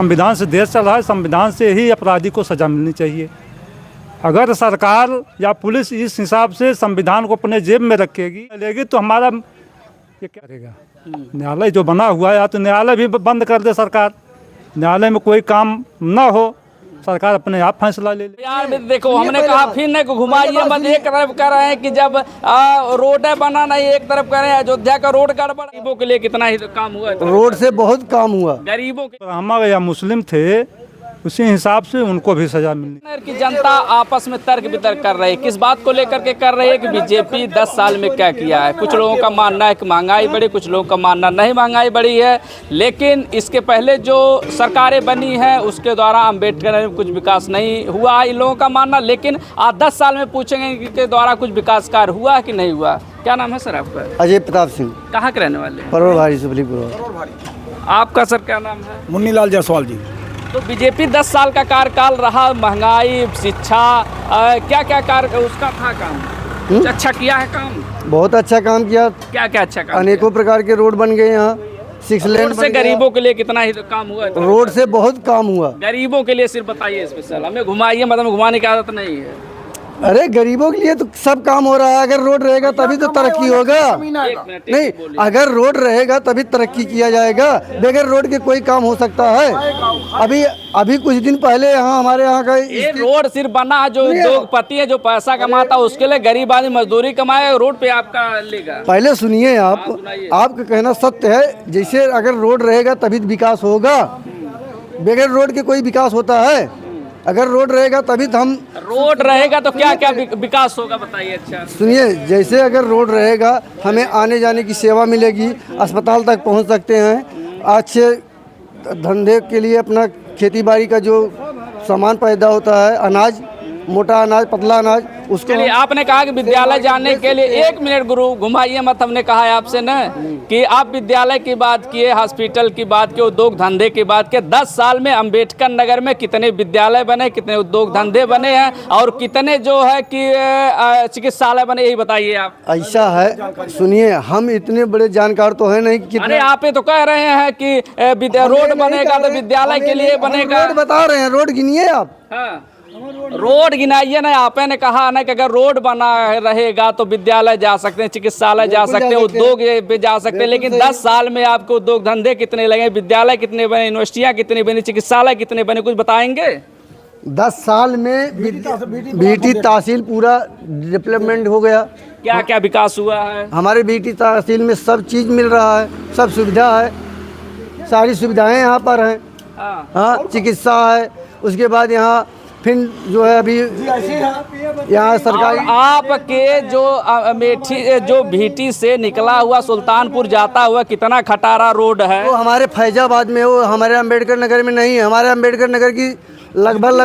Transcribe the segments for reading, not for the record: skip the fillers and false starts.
संविधान से देश चल रहा है, संविधान से ही अपराधी को सज़ा मिलनी चाहिए। अगर सरकार या पुलिस इस हिसाब से संविधान को अपने जेब में रखेगी तो हमारा ये क्या करेगा। न्यायालय जो बना हुआ है, या तो न्यायालय भी बंद कर दे सरकार, न्यायालय में कोई काम ना हो, सरकार अपने आप फैसला ले ले। यार देखो, हमने कहा फिर न घुमाइए मत। एक तरफ कह रहे हैं कि जब रोड बना नहीं, एक तरफ कह रहे हैं अयोध्या का रोड गड़बड़। गरीबों के लिए कितना ही काम हुआ है, रोड से बहुत काम हुआ। गरीबों के हमारे या मुस्लिम थे, उसी हिसाब से उनको भी सजा मिलनी। की जनता आपस में तर्क वितर्क कर रही है। किस बात को लेकर के कर रही है कि बीजेपी 10 साल में क्या किया है। कुछ लोगों का मानना है कि महंगाई बढ़ी, कुछ लोगों का मानना नहीं महंगाई बढ़ी है, लेकिन इसके पहले जो सरकारें बनी हैं उसके द्वारा अम्बेडकर में कुछ विकास नहीं हुआ है इन लोगों का मानना। लेकिन आज 10 साल में पूछेंगे कि के द्वारा कुछ विकास कार्य हुआ है कि नहीं हुआ। क्या नाम है सर आपका? अजय प्रताप सिंह। कहाँ के रहने वाले? परवर भारी सुबलीपुर। आपका सर क्या नाम है? मुन्नीलाल जायसवाल जी। तो बीजेपी 10 साल का कार्यकाल रहा, महंगाई, शिक्षा, क्या क्या कार्य उसका था काम? कुछ अच्छा किया है काम? बहुत अच्छा काम किया। क्या क्या अच्छा काम? अनेकों प्रकार के रोड बन गए यहाँ। 6 लेन रोड से गरीबों के लिए कितना ही काम हुआ है? रोड से बहुत काम हुआ। गरीबों के लिए सिर्फ बताइए स्पेशल, हमें घुमाइए, मतलब घुमाने की आदत नहीं है। अरे गरीबों के लिए तो सब काम हो रहा है। अगर रोड रहेगा तभी तो तरक्की होगा। नहीं, अगर रोड रहेगा तभी तरक्की किया जाएगा। बगैर रोड के कोई काम हो सकता है? अभी कुछ दिन पहले यहाँ हमारे यहाँ का ये रोड सिर्फ बना, जो उद्योगपति है, जो पैसा कमाता है उसके लिए, गरीब आदमी मजदूरी कमाए, रोड पे आपका लेगा। पहले सुनिए, आपका कहना सत्य है। जैसे अगर रोड रहेगा तभी विकास होगा। बगैर रोड के कोई विकास होता है? अगर रोड रहेगा तभी तो हम। रोड रहेगा तो क्या क्या विकास होगा बताइए। अच्छा सुनिए, जैसे अगर रोड रहेगा हमें आने जाने की सेवा मिलेगी, अस्पताल तक पहुंच सकते हैं, अच्छे धंधे के लिए अपना खेती बाड़ी का जो सामान पैदा होता है, अनाज, मोटा अनाज, पतला अनाज, उसके लिए। आपने कहा कि विद्यालय जाने के लिए 1 मिनट गुरु घुमाइए मत। हमने कहा है आपसे न कि आप विद्यालय की बात किए, हॉस्पिटल की बात किए, उद्योग धंधे की बात किए। 10 साल में अम्बेडकर नगर में कितने विद्यालय बने, कितने उद्योग धंधे बने हैं और कितने जो है कि चिकित्सालय बने, यही बताइए आप। ऐसा है, सुनिए, हम इतने बड़े जानकार तो है नहीं कि अरे आप तो कह रहे हैं कि रोड बनेगा तो विद्यालय के लिए बनेगा। रोड बता रहे हैं, रोड गिनिए आप। हाँ, रोड गिनाइए ना। आपने कहा ना कि अगर रोड बना रहेगा तो विद्यालय जा सकते हैं, चिकित्सालय जा सकते हैं, उद्योग पे जा सकते हैं। लेकिन 10 साल में आपको उद्योग धंधे कितने लगे, विद्यालय कितने बने, यूनिवर्सिटियाँ कितनी बनी, चिकित्सालय कितने बने, कुछ बताएंगे? 10 साल में बीटी तहसील पूरा डेवलपमेंट हो गया। क्या क्या विकास हुआ है? हमारे बीटी तहसील में सब चीज़ मिल रहा है, सब सुविधा है, सारी सुविधाएं यहाँ पर हैं। हाँ, चिकित्सा है। उसके बाद यहाँ फिर जो है अभी यहाँ सरकारी आपके जो अमेठी जो भीटी से निकला हुआ सुल्तानपुर जाता हुआ कितना खटारा रोड है। वो हमारे फैजाबाद में, वो हमारे अम्बेडकर नगर में नहीं है। हमारे अम्बेडकर नगर की लगभग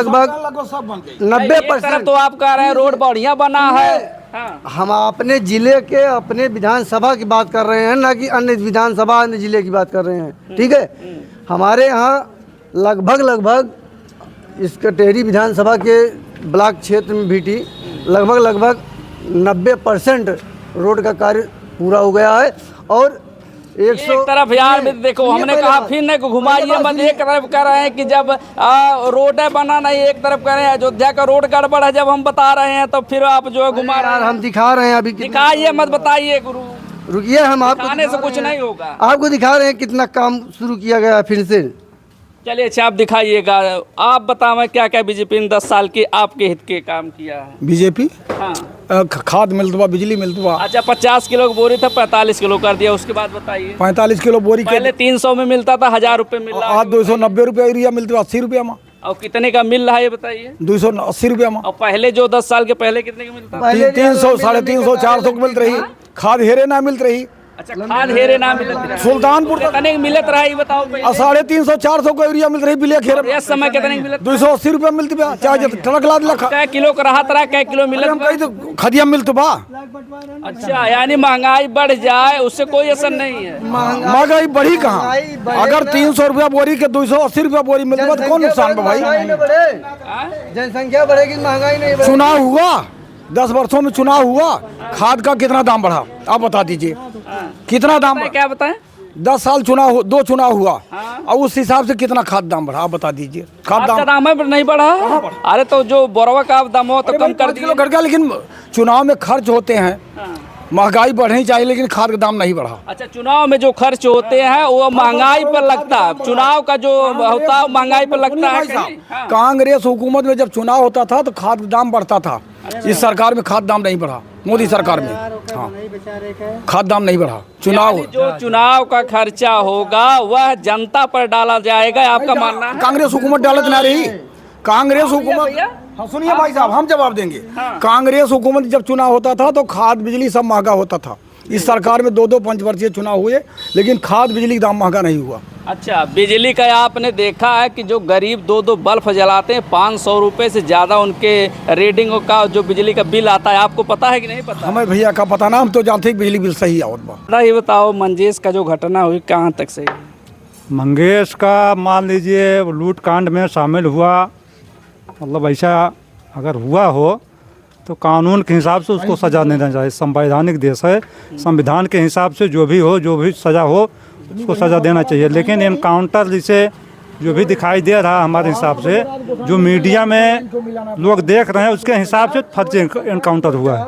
90%। तो आप कह रहे हैं रोड बढ़िया बना है। हाँ। हम अपने जिले के, अपने विधानसभा की बात कर रहे हैं, ना कि अन्य विधानसभा, अन्य जिले की बात कर रहे हैं। ठीक है, हमारे यहाँ लगभग इस कटेरी विधानसभा के ब्लॉक क्षेत्र में भीटी लगभग 90% रोड का कार्य पूरा हो गया है। और 100 एक तरफ यार देखो, हमने कहा फिर न घुमाइए मत। एक तरफ कह रहे हैं कि जब रोड बना नहीं, एक तरफ कह रहे हैं अयोध्या का रोड गड़बड़ है। जब हम बता रहे हैं तो फिर आप जो है घुमा रहे हैं। हम दिखा रहे हैं, अभी दिखाइए मत, बताइए गुरु। रुकिए, हम आपको दिखाने से कुछ नहीं होगा। आपको दिखा रहे हैं कितना काम शुरू किया गया फिर से। चलिए अच्छा, आप दिखाइएगा। आप बताएं क्या क्या बीजेपी ने 10 साल के आपके हित के काम किया है। बीजेपी हाँ, खाद मिलता, बिजली मिलता। अच्छा, 50 किलो की बोरी था, 45 किलो कर दिया। उसके बाद बताइए। 45 किलो बोरी पहले 300 में मिलता था, 1000 रुपये मिल रहा है। आज 290 रुपये यूरिया मिलता, 80 रुपया में। और कितने का मिल रहा है ये बताइए? 280 रुपया में। और पहले जो 10 साल के पहले कितने का मिलता? 300, 350, 400 को मिल रही। खाद हेरे ना मिल रही। अच्छा, खाद हेरे ना मिलत रहा। सुल्तानपुर कितने मिलत रहा ये बताओ। 350, 400 को यूरिया मिल रही। बिलिया खेरे इस समय कितने मिलत? 280 रुपया मिलती बा। चाहे ट्रक लाद लखा। कै किलो का रहा तरह, कै किलो मिलत? कहीं तो खदिया मिलता बा। अच्छा, यानी महंगाई बढ़ जाए उससे कोई असर नहीं है। महंगाई बढ़ी कहाँ? अगर 300 रुपया बोरी के 280 रुपया बोरी मिलती तो कौन नुकसान बा भाई? जनसंख्या बढ़ेगी, महंगाई नहीं बढ़ेगी। चुनाव हुआ, 10 वर्षों में चुनाव हुआ, खाद का कितना दाम बढ़ा आप बता दीजिए। कितना दाम? क्या बताएं? 10 साल चुनाव 2 चुनाव हुआ हाँ। और उस हिसाब से कितना खाद दाम बढ़ा, आप बता दीजिए। खाद खाद का दाम दाम है नहीं बढ़ा। अरे तो जो बोरवा का दाम हो तो कम कर 5 दिए। किलो घट गया, लेकिन चुनाव में खर्च होते हैं, महंगाई बढ़नी चाहिए, लेकिन खाद का दाम नहीं बढ़ा। अच्छा, चुनाव में जो खर्च होते हैं वो महंगाई पर लगता है, चुनाव का जो होता है महंगाई पर लगता है कहीं? हाँ। कांग्रेस हुकूमत में जब चुनाव होता था तो खाद का दाम बढ़ता था। इस सरकार में खाद दाम नहीं बढ़ा, मोदी सरकार में हाँ खाद दाम नहीं बढ़ा। चुनाव यानी जो चुनाव का खर्चा होगा वह जनता पर डाला जाएगा, आपका मानना है? कांग्रेस हुकूमत डालत ना रही। कांग्रेस हुकूमत, हाँ सुनिए भाई साहब, हम जवाब देंगे। कांग्रेस हुकूमत जब चुनाव होता था तो खाद बिजली सब महंगा होता था। इस सरकार में 2-2 पंचवर्षीय चुनाव हुए, लेकिन खाद बिजली का दाम महंगा नहीं हुआ। अच्छा, बिजली का आपने देखा है कि जो गरीब 2-2 बल्ब जलाते हैं 500 रुपये से ज़्यादा उनके रीडिंगों का जो बिजली का बिल आता है, आपको पता है कि नहीं पता? हमें भैया का पता ना, हम तो जानते हैं कि बिजली बिल सही आवत बा। ये बताओ, मंजेश का जो घटना हुई कहाँ तक सही? मंगेश का मान लीजिए लूट कांड में शामिल हुआ, मतलब ऐसा अगर हुआ हो तो कानून के हिसाब से उसको सज़ा देना चाहिए। संवैधानिक देश है, संविधान के हिसाब से जो भी सज़ा हो उसको सज़ा देना चाहिए। लेकिन एनकाउंटर जिसे जो भी दिखाई दे रहा है हमारे हिसाब से, जो मीडिया में लोग देख रहे हैं उसके हिसाब से फर्जी एनकाउंटर हुआ है,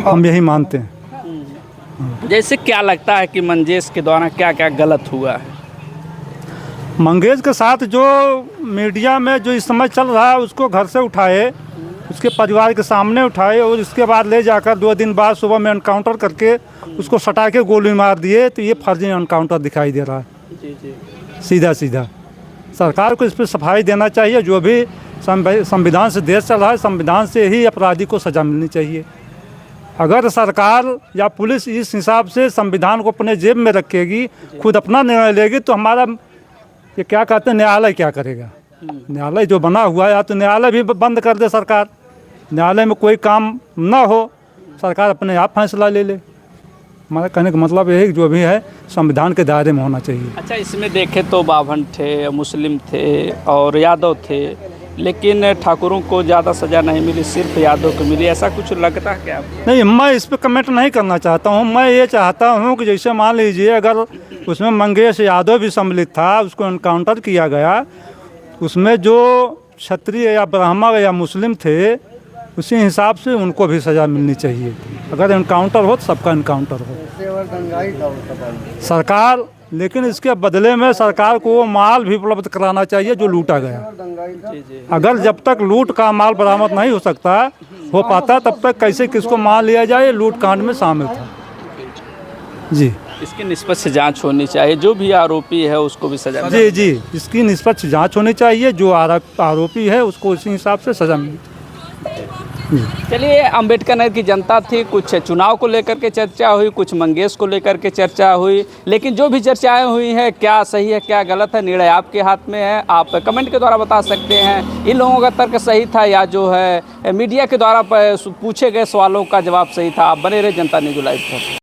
हम यही मानते हैं। जैसे क्या लगता है कि मंजेश के द्वारा क्या क्या गलत हुआ है? मंगेश के साथ जो मीडिया में जो इस समय चल रहा है उसको घर से उठाए, उसके परिवार के सामने उठाए और इसके बाद ले जाकर 2 दिन बाद सुबह में एनकाउंटर करके उसको सटा के गोली मार दिए, तो ये फर्जी एनकाउंटर दिखाई दे रहा है। जी। सीधा सरकार को इस पर सफाई देना चाहिए। जो भी संविधान से देश चल रहा है, संविधान से ही अपराधी को सज़ा मिलनी चाहिए। अगर सरकार या पुलिस इस हिसाब से संविधान को अपने जेब में रखेगी, खुद अपना निर्णय लेगी, तो हमारा ये क्या कहते हैं, न्यायालय क्या करेगा? न्यायालय जो बना हुआ है, या तो न्यायालय भी बंद कर दे सरकार, न्यायालय में कोई काम ना हो, सरकार अपने आप फैसला ले ले। हमारा कहने का मतलब यही, जो भी है संविधान के दायरे में होना चाहिए। अच्छा, इसमें देखें तो बाभन थे, मुस्लिम थे और यादव थे, लेकिन ठाकुरों को ज़्यादा सज़ा नहीं मिली, सिर्फ यादव को मिली, ऐसा कुछ लगता है क्या? नहीं, मैं इस पर कमेंट नहीं करना चाहता हूँ। मैं ये चाहता हूँ कि जैसे मान लीजिए अगर उसमें मंगेश यादव भी सम्मिलित था, उसको एनकाउंटर किया गया, उसमें जो क्षत्रिय या ब्राह्मण या मुस्लिम थे उसी हिसाब से उनको भी सज़ा मिलनी चाहिए। अगर एनकाउंटर हो तो सबका एनकाउंटर हो सरकार, लेकिन इसके बदले में सरकार को वो माल भी उपलब्ध कराना चाहिए जो लूटा गया। अगर जब तक लूट का माल बरामद नहीं हो पाता तब तक कैसे किसको माल लिया जाए, लूट कांड में शामिल था। जी, इसकी निष्पक्ष जांच होनी चाहिए, जो भी आरोपी है उसको भी सजा। जी, इसकी निष्पक्ष जांच होनी चाहिए, जो आरोपी है उसको उसी हिसाब से सजा मिलनी चाहिए। चलिए, अम्बेडकर नगर की जनता थी, कुछ चुनाव को लेकर के चर्चा हुई, कुछ मंगेश को लेकर के चर्चा हुई, लेकिन जो भी चर्चाएं हुई हैं, क्या सही है क्या गलत है, निर्णय आपके हाथ में है। आप कमेंट के द्वारा बता सकते हैं इन लोगों का तर्क सही था या जो है मीडिया के द्वारा पूछे गए सवालों का जवाब सही था। आप बने रहे जनता न्यूज़ लाइव पर।